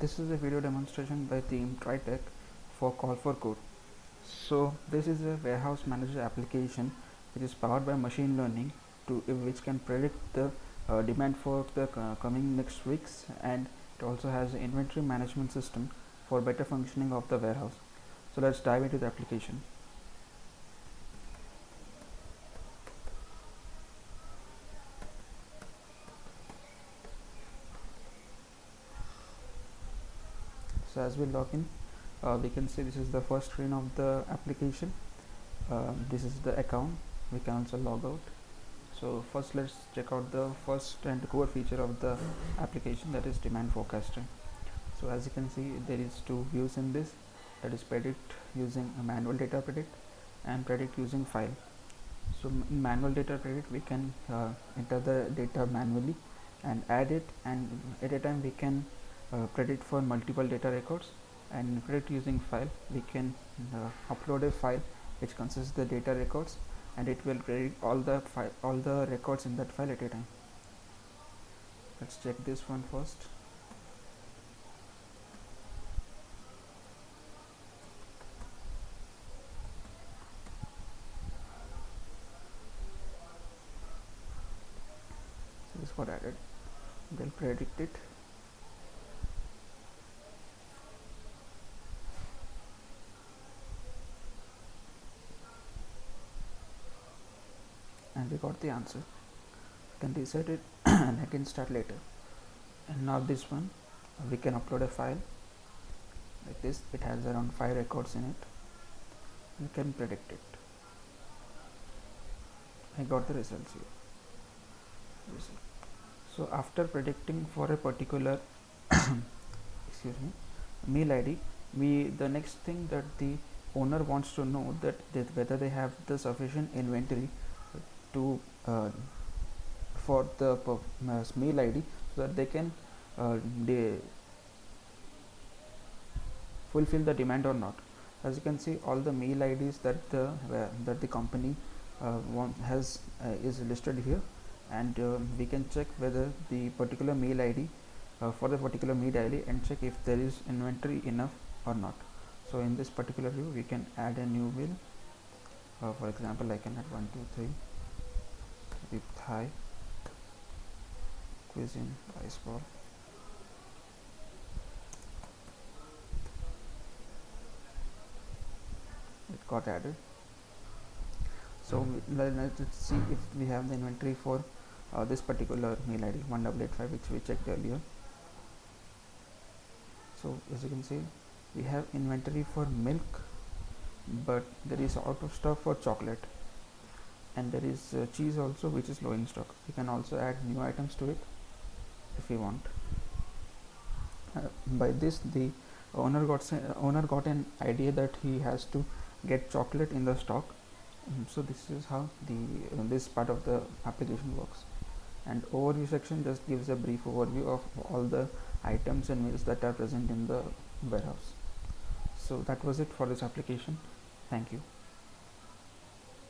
This is a video demonstration by Team Tritech for Call for Code. So this is a warehouse manager application which is powered by machine learning which can predict the demand for the coming next weeks, and it also has an inventory management system for better functioning of the warehouse. So let's dive into the application. So as we log in, we can see this is the first screen of the application. This is the account. We can also log out. So first let's check out the first and core feature of the application, that is demand forecasting. So as you can see, there is two views in this, that is predict using a manual data predict and predict using file. So in manual data predict, we can enter the data manually and add it, and at a time we can predict for multiple data records. And predict using file, we can upload a file which consists the data records, and it will predict all the records in that file at a time. Let's check this one first. So this got added. They'll predict it. And we got the answer. Can reset it and I can start later. And now this one, we can upload a file like this. It has around 5 records in it. We can predict it. I got the results here. So after predicting for a particular excuse me, mail ID, the next thing that the owner wants to know that whether they have the sufficient inventory to for the mail ID, so that they can fulfill the demand or not. As you can see, all the mail IDs that the company is listed here, and we can check whether the particular mail ID for the particular mail ID, and check if there is inventory enough or not. So in this particular view, we can add a new bill. For example, I can add 1 2 3 with Thai cuisine rice ball. It got added. So let's see if we have the inventory for this particular mail ID 1885, which we checked earlier. So as you can see, we have inventory for milk, but there is out of stock for chocolate, and there is cheese also, which is low in stock. We can also add new items to it if we want. By this, the owner got an idea that he has to get chocolate in the stock. So this is how this part of the application works. And overview section just gives a brief overview of all the items and meals that are present in the warehouse. So that was it for this application. Thank you.